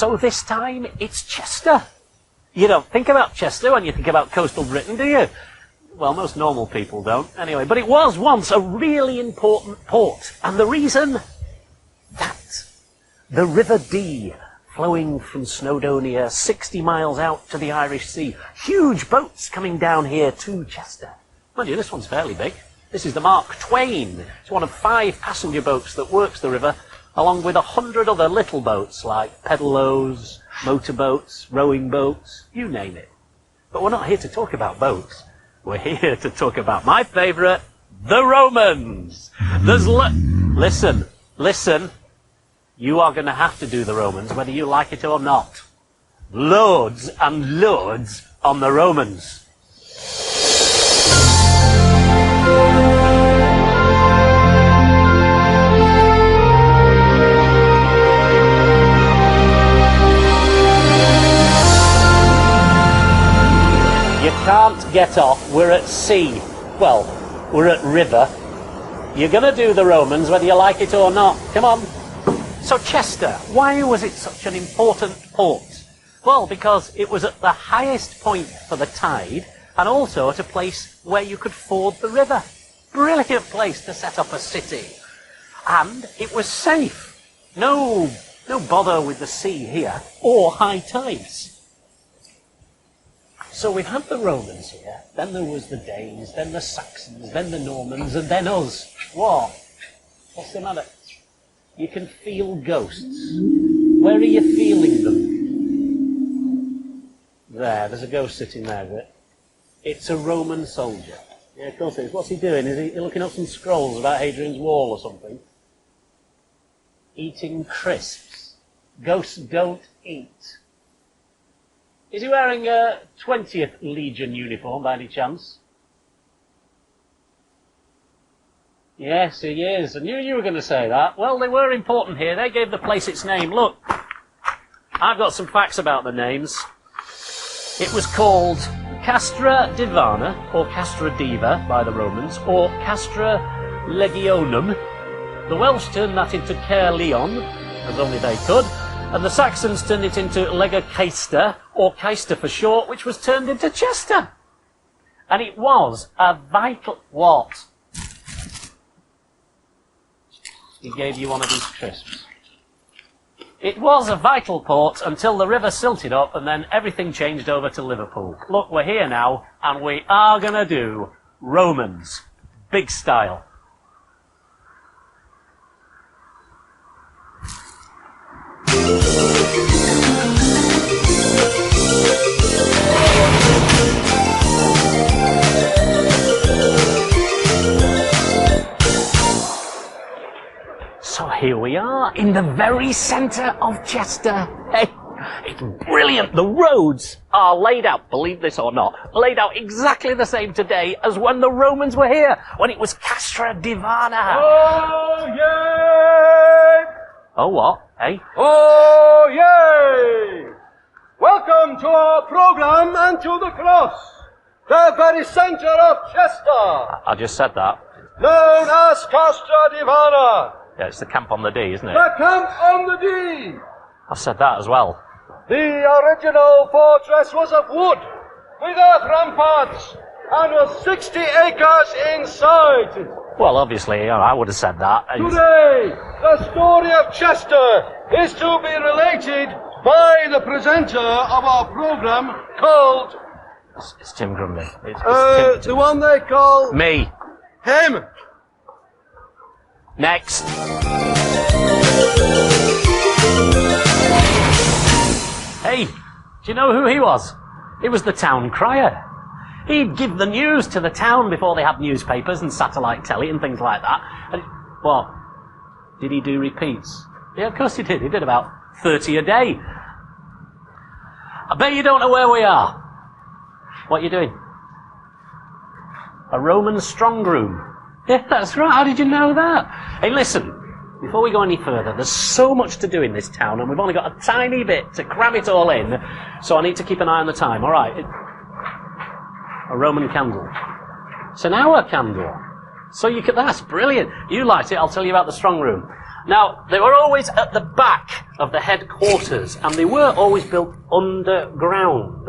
So this time, it's Chester. You don't think about Chester when you think about coastal Britain, do you? Well, most normal people don't, anyway. But it was once a really important port. And the reason? That. The River Dee, flowing from Snowdonia 60 miles out to the Irish Sea. Huge boats coming down here to Chester. Mind you, this one's fairly big. This is the Mark Twain. It's one of 5 passenger boats that works the river, along with 100 other little boats like pedalos, motorboats, rowing boats, you name it. But we're not here to talk about boats. We're here to talk about my favourite, the Romans. Listen. You are going to have to do the Romans, whether you like it or not. Loads and loads on the Romans. You can't get off. We're at sea. Well, we're at river. You're going to do the Romans whether you like it or not. Come on. So Chester, why was it such an important port? Well, because it was at the highest point for the tide and also at a place where you could ford the river. Brilliant place to set up a city. And it was safe. No bother with the sea here or high tides. So we've had the Romans here, then there was the Danes, then the Saxons, then the Normans, and then us. What? What's the matter? You can feel ghosts. Where are you feeling them? There's a ghost sitting there, is it? It's a Roman soldier. Yeah, of course it is. What's he doing? Is he looking up some scrolls about Hadrian's Wall or something? Eating crisps. Ghosts don't eat. Is he wearing a 20th Legion uniform by any chance? Yes, he is. I knew you were going to say that. Well, they were important here. They gave the place its name. Look, I've got some facts about the names. It was called Castra Divana, or Castra Diva by the Romans, or Castra Legionum. The Welsh turned that into Caerleon, as only they could. And the Saxons turned it into Lega Caester, or Caester for short, which was turned into Chester. And it was a vital... What? He gave you one of these crisps. It was a vital port until the river silted up and then everything changed over to Liverpool. Look, we're here now, and we are going to do Romans. Big style. So here we are, in the very centre of Chester. Hey, it's brilliant. The roads are laid out, believe this or not, laid out exactly the same today as when the Romans were here, when it was Castra Divana. Oh, yay! Oh, what? Hey? Oh, yay! Welcome to our programme and to the cross, the very centre of Chester, I just said that. known as Castra Divana. Yeah, it's the camp on the Dee, isn't it? The camp on the Dee. I've said that as well. The original fortress was of wood, with earth ramparts, and was 60 acres in size. Well, obviously, I would have said that. Today, the story of Chester is to be related by the presenter of our programme called... It's Tim Grundy. It's the one they call... Me. Him. Next. Hey, do you know who he was? He was the town crier. He'd give the news to the town before they had newspapers and satellite telly and things like that. And what? Did he do repeats? Yeah, of course he did. He did about 30 a day. I bet you don't know where we are. What are you doing? A Roman strong room. Yeah, that's right. How did you know that? Hey, listen. Before we go any further, there's so much to do in this town, and we've only got a tiny bit to cram it all in, so I need to keep an eye on the time. All right. A Roman candle. It's an hour candle. So you can, that's brilliant. You light it, I'll tell you about the strong room. Now, they were always at the back of the headquarters, and they were always built underground,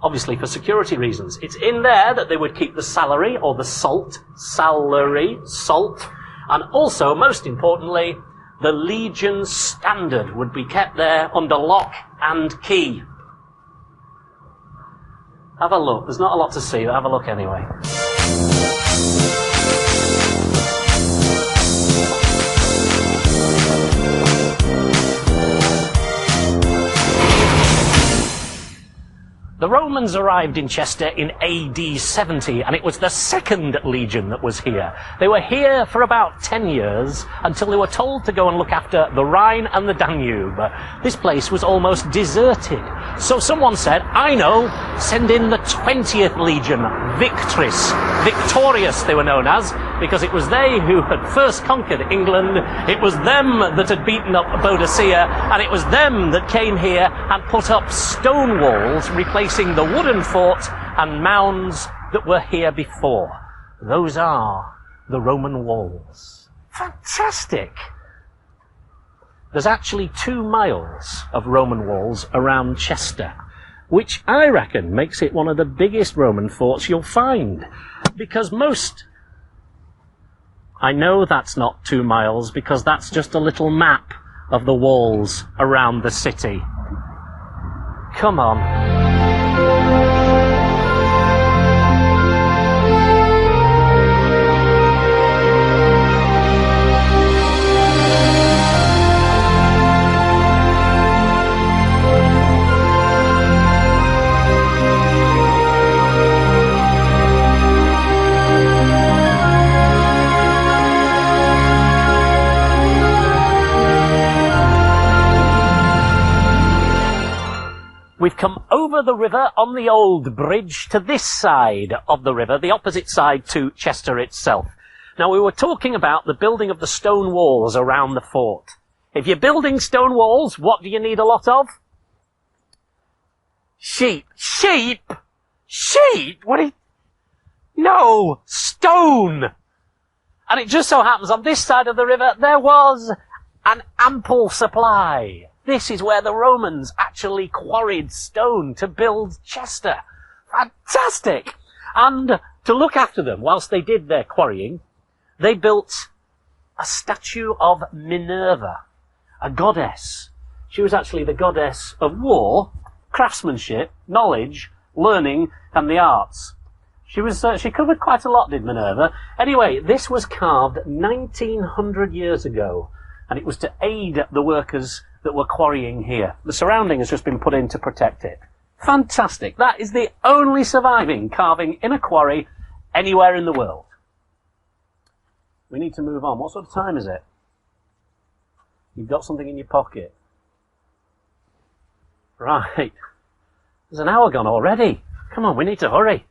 obviously for security reasons. It's in there that they would keep the salary, or the salt, and also, most importantly, the Legion Standard would be kept there under lock and key. Have a look. There's not a lot to see, but have a look anyway. The Romans arrived in Chester in AD 70, and it was the Second Legion that was here. They were here for about 10 years, until they were told to go and look after the Rhine and the Danube. This place was almost deserted. So someone said, I know, send in the 20th Legion, Victorious they were known as, because it was they who had first conquered England, it was them that had beaten up Boadicea, and it was them that came here and put up stone walls, replacing the wooden fort and mounds that were here before. Those are the Roman walls. Fantastic! There's actually 2 miles of Roman walls around Chester, which I reckon makes it one of the biggest Roman forts you'll find, because most... I know that's not 2 miles, because that's just a little map of the walls around the city. Come on. We've come over the river on the old bridge to this side of the river, the opposite side to Chester itself. Now, we were talking about the building of the stone walls around the fort. If you're building stone walls, what do you need a lot of? Sheep. Sheep? Sheep? What are you... No! Stone! And it just so happens on this side of the river there was an ample supply. This is where the Romans actually quarried stone to build Chester. Fantastic! And to look after them whilst they did their quarrying, they built a statue of Minerva, a goddess. She was actually the goddess of war, craftsmanship, knowledge, learning, and the arts. She covered quite a lot, did Minerva. Anyway, this was carved 1900 years ago, and it was to aid the workers that were quarrying here. The surrounding has just been put in to protect it. Fantastic. That is the only surviving carving in a quarry anywhere in the world. We need to move on. What sort of time is it? You've got something in your pocket. Right. There's an hour gone already. Come on, we need to hurry.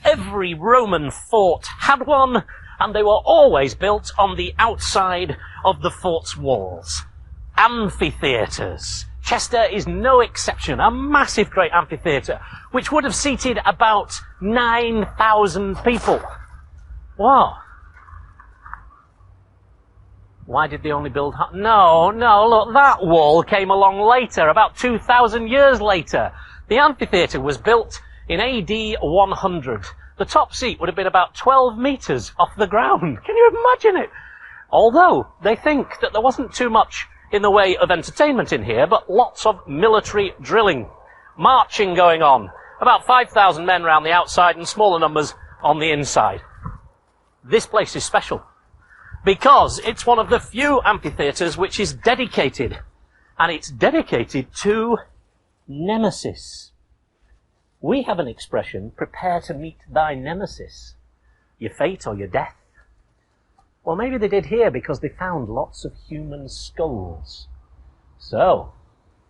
Every Roman fort had one, and they were always built on the outside of the fort's walls. Amphitheatres. Chester is no exception. A massive great amphitheatre, which would have seated about 9,000 people. Wow. Why did they only build... No, look, that wall came along later, about 2,000 years later. The amphitheatre was built in AD 100. The top seat would have been about 12 metres off the ground. Can you imagine it? Although they think that there wasn't too much in the way of entertainment in here, but lots of military drilling, marching going on. About 5,000 men round the outside and smaller numbers on the inside. This place is special because it's one of the few amphitheatres which is dedicated, and it's dedicated to Nemesis. We have an expression, prepare to meet thy nemesis, your fate or your death. Well, maybe they did here because they found lots of human skulls. So,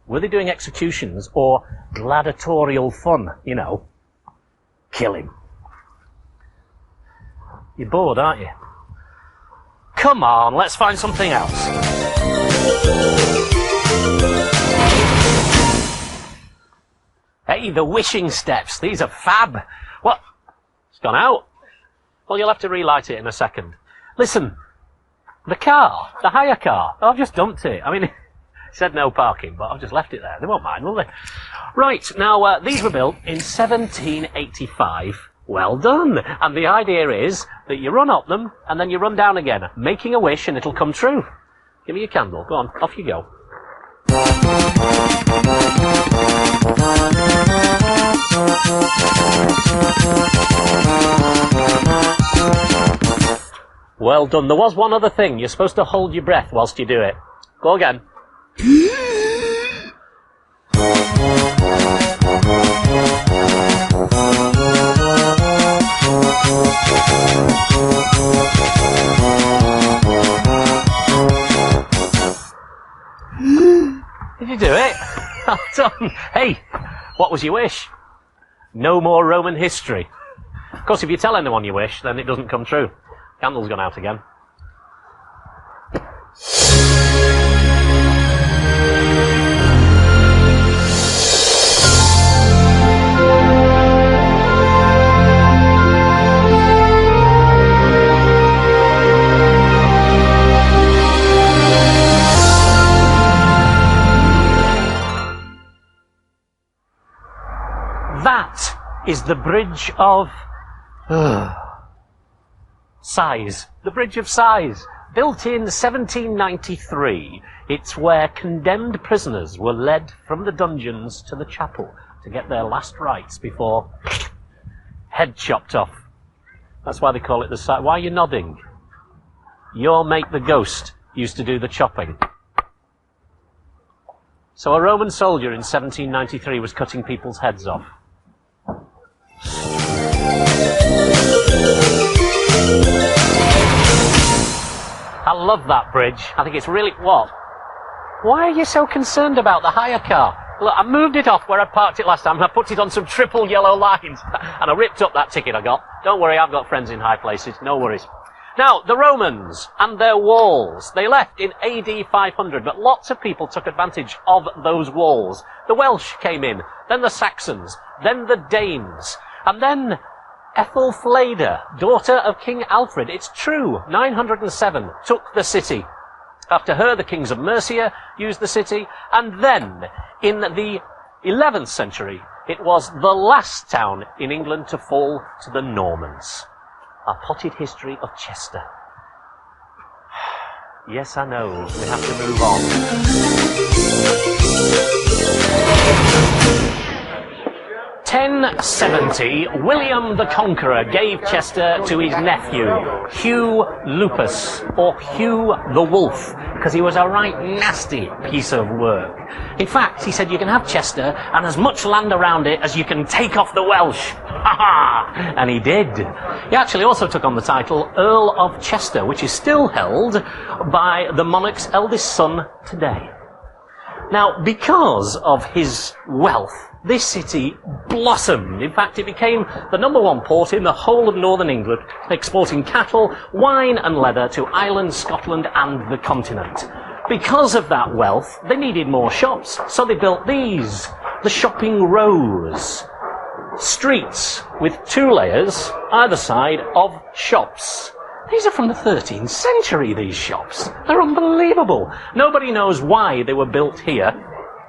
were they doing executions or gladiatorial fun? You know, kill him. You're bored, aren't you? Come on, let's find something else. Hey, the wishing steps. These are fab. What? It's gone out. Well, you'll have to relight it in a second. Listen, the car, the hire car, I've just dumped it. I mean, it said no parking, but I've just left it there. They won't mind, will they? Right, now, these were built in 1785. Well done. And the idea is that you run up them, and then you run down again, making a wish, and it'll come true. Give me your candle. Go on, off you go. Well done. There was one other thing. You're supposed to hold your breath whilst you do it. Go again. Did you do it? Well done. Hey, what was your wish? No more Roman history. Of course, if you tell anyone you wish, then it doesn't come true. Candle's gone out again. That is the Bridge of Sighs. The Bridge of Sighs. Built in 1793. It's where condemned prisoners were led from the dungeons to the chapel to get their last rites before head chopped off. That's why they call it the Sighs. Why are you nodding? Your mate the ghost used to do the chopping. So a Roman soldier in 1793 was cutting people's heads off. I love that bridge. I think it's really... What? Why are you so concerned about the hire car? Look, I moved it off where I parked it last time and I put it on some triple yellow lines. And I ripped up that ticket I got. Don't worry, I've got friends in high places. No worries. Now, the Romans and their walls. They left in AD 500, but lots of people took advantage of those walls. The Welsh came in, then the Saxons, then the Danes, and then Ethelfleda, daughter of King Alfred. It's true, 907, took the city. After her, the kings of Mercia used the city, and then, in the 11th century, it was the last town in England to fall to the Normans. A potted history of Chester. Yes, I know, we have to move on. 1070, William the Conqueror gave Chester to his nephew, Hugh Lupus, or Hugh the Wolf, because he was a right nasty piece of work. In fact, he said you can have Chester and as much land around it as you can take off the Welsh. Ha ha! And he did. He actually also took on the title Earl of Chester, which is still held by the monarch's eldest son today. Now, because of his wealth, this city blossomed. In fact, it became the #1 port in the whole of northern England, exporting cattle, wine and leather to Ireland, Scotland and the continent. Because of that wealth, they needed more shops, so they built these, the shopping rows. Streets with 2 layers either side of shops. These are from the 13th century, these shops. They're unbelievable. Nobody knows why they were built here.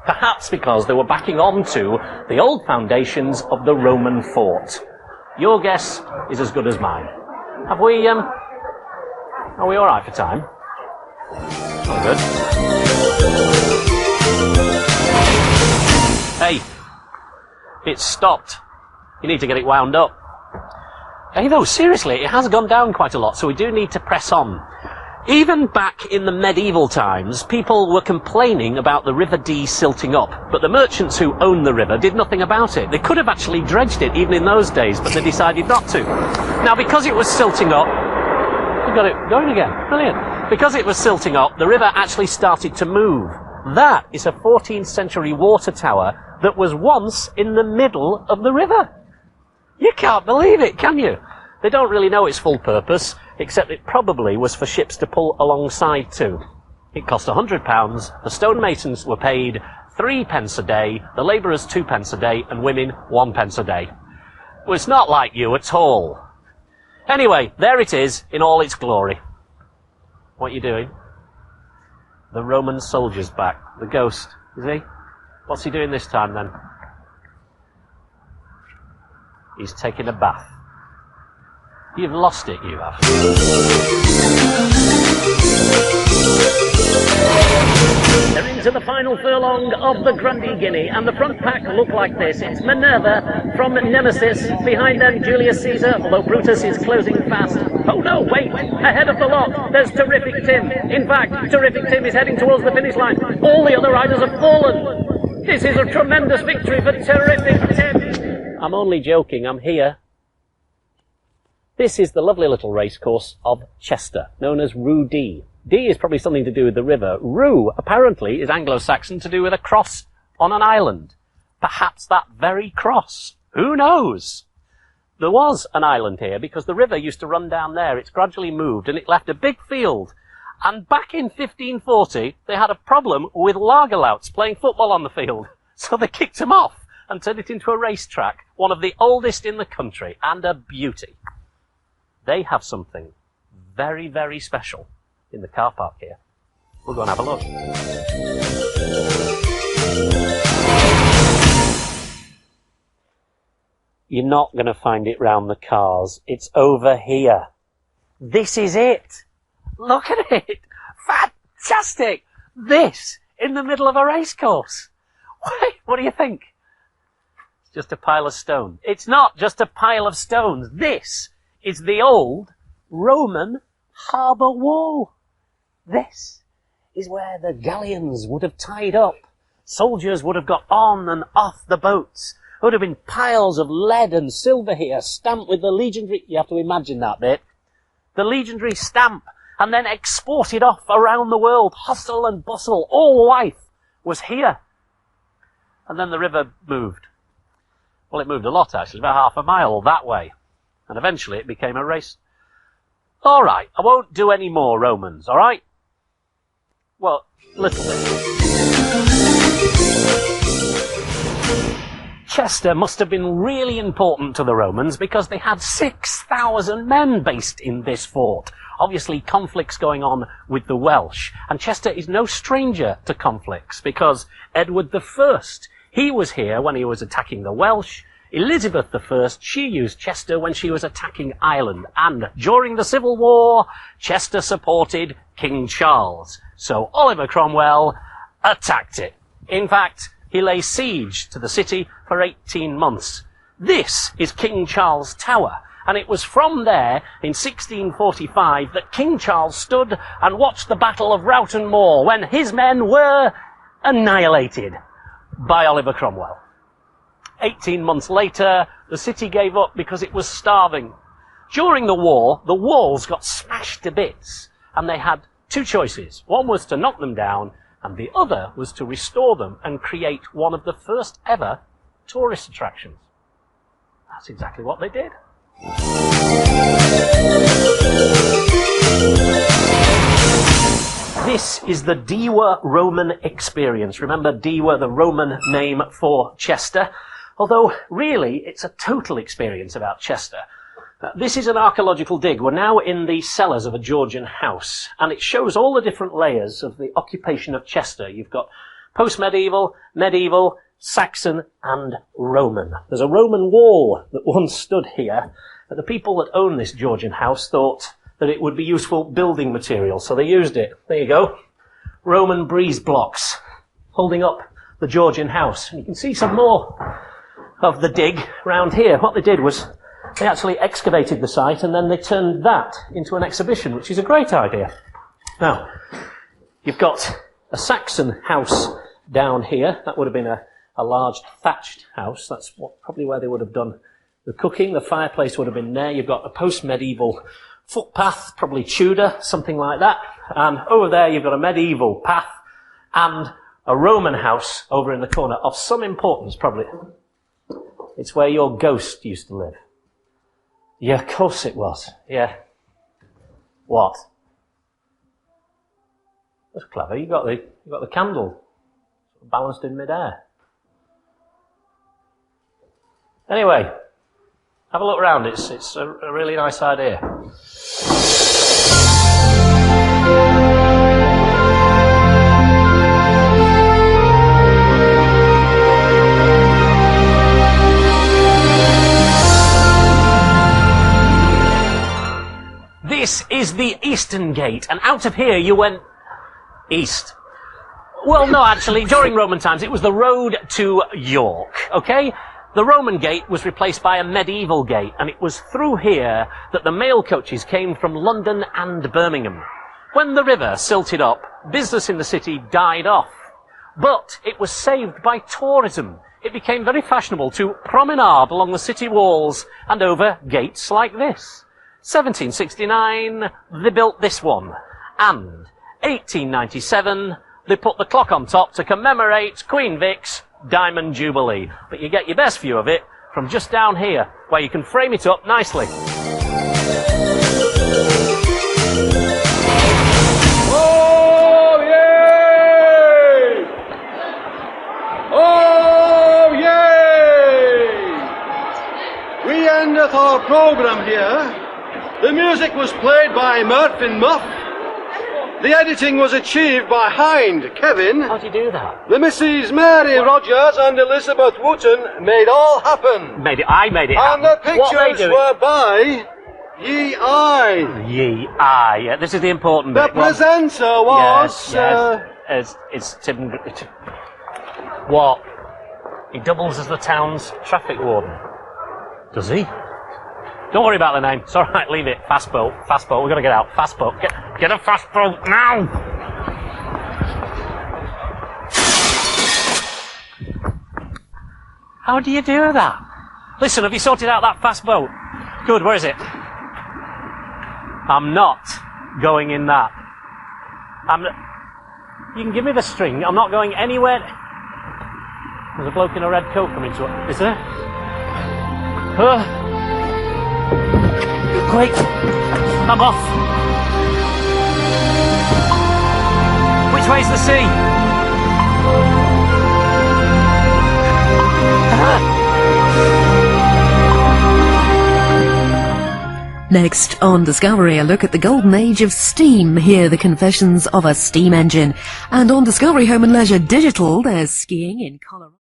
Perhaps because they were backing onto the old foundations of the Roman fort. Your guess is as good as mine. Are we alright for time? All good. Hey, it's stopped. You need to get it wound up. Hey though, seriously, it has gone down quite a lot, so we do need to press on. Even back in the medieval times, people were complaining about the River Dee silting up, but the merchants who owned the river did nothing about it. They could have actually dredged it even in those days, but they decided not to. Now, because it was silting up, we got it going again. Brilliant. Because it was silting up, the river actually started to move. That is a 14th century water tower that was once in the middle of the river. You can't believe it, can you? They don't really know its full purpose, except it probably was for ships to pull alongside to. It cost £100, the stonemasons were paid 3 pence a day, the labourers 2 pence a day, and women 1 pence a day. Well, it's not like you at all. Anyway, there it is in all its glory. What are you doing? The Roman soldier's back. The ghost, is he? What's he doing this time then? He's taking a bath. You've lost it, you have. They're into the final furlong of the Grundy Guinea, and the front pack look like this. It's Minerva from Nemesis. Behind them, Julius Caesar, although Brutus is closing fast. Oh no, wait! Ahead of the lot, there's Terrific Tim. In fact, Terrific Tim is heading towards the finish line. All the other riders have fallen. This is a tremendous victory for Terrific Tim. I'm only joking, I'm here. This is the lovely little racecourse of Chester, known as Rue Dee. Dee is probably something to do with the river. Rue, apparently, is Anglo-Saxon to do with a cross on an island. Perhaps that very cross. Who knows? There was an island here because the river used to run down there. It's gradually moved and it left a big field. And back in 1540, they had a problem with lagerlouts playing football on the field. So they kicked them off and turned it into a racetrack, one of the oldest in the country, and a beauty. They have something very, very special in the car park here. We'll go and have a look. You're not going to find it round the cars. It's over here. This is it. Look at it. Fantastic. This in the middle of a racecourse. What do you think? It's just a pile of stones. It's not just a pile of stones. This is the old Roman harbour wall. This is where the galleons would have tied up. Soldiers would have got on and off the boats. There would have been piles of lead and silver here, stamped with the legendary... You have to imagine that bit. The legendary stamp, and then exported off around the world. Hustle and bustle, all life was here. And then the river moved. Well, it moved a lot, actually, about half a mile that way. And eventually it became a race. All right, I won't do any more Romans, all right? Well, little bit. Chester must have been really important to the Romans because they had 6,000 men based in this fort. Obviously, conflicts going on with the Welsh. And Chester is no stranger to conflicts because Edward I, he was here when he was attacking the Welsh. Elizabeth I, she used Chester when she was attacking Ireland. And during the Civil War, Chester supported King Charles. So Oliver Cromwell attacked it. In fact, he lay siege to the city for 18 months. This is King Charles Tower. And it was from there, in 1645, that King Charles stood and watched the Battle of Rowton Moor when his men were annihilated by Oliver Cromwell. 18 months later, the city gave up because it was starving. During the war, the walls got smashed to bits, and they had two choices. One was to knock them down, and the other was to restore them and create one of the first ever tourist attractions. That's exactly what they did. This is the Diwa Roman experience. Remember, Diwa, the Roman name for Chester? Although, really, it's a total experience about Chester. This is an archaeological dig. We're now in the cellars of a Georgian house, and it shows all the different layers of the occupation of Chester. You've got post-medieval, medieval, Saxon, and Roman. There's a Roman wall that once stood here, but the people that own this Georgian house thought that it would be useful building material, so they used it. There you go. Roman breeze blocks holding up the Georgian house. And you can see some more of the dig round here. What they did was they actually excavated the site and then they turned that into an exhibition, which is a great idea. Now, you've got a Saxon house down here. That would have been a large thatched house. That's probably where they would have done the cooking. The fireplace would have been there. You've got a post-medieval footpath, probably Tudor, something like that. And over there you've got a medieval path and a Roman house over in the corner of some importance, probably. It's where your ghost used to live. Yeah, of course it was. Yeah. What? That's clever. You got the candle balanced in midair. Anyway, Have a look around. It's a really nice idea. This is the Eastern Gate, and out of here you went east. Well, no, actually, during Roman times, it was the road to York, okay? The Roman gate was replaced by a medieval gate, and it was through here that the mail coaches came from London and Birmingham. When the river silted up, business in the city died off. But it was saved by tourism. It became very fashionable to promenade along the city walls and over gates like this. 1769, they built this one. And 1897, they put the clock on top to commemorate Queen Vic's Diamond Jubilee. But you get your best view of it from just down here, where you can frame it up nicely. Oh, yay! Oh, yay! We endeth our program here. The music was played by Murphy Muff. The editing was achieved by Hind Kevin. How'd you do that? The Mrs. Mary Rogers and Elizabeth Wooten made all happen. I made it happen. And the pictures were by Ye Eye. Ye Eye. Yeah, this is the important The bit. presenter was... It's Tim... What? He doubles as the town's traffic warden. Does he? Don't worry about the name. It's all right, leave it. Fast boat. We've got to get out. Fast boat. Get a fast boat now! How do you do that? Listen, have you sorted out that fast boat? Good, where is it? I'm not going in that. You can give me the string. I'm not going anywhere. There's a bloke in a red coat coming to it. Is there? Quick! I'm off! Which way's the sea? Next on Discovery, a look at the golden age of steam. Hear the confessions of a steam engine. And on Discovery Home and Leisure Digital, there's skiing in Colorado.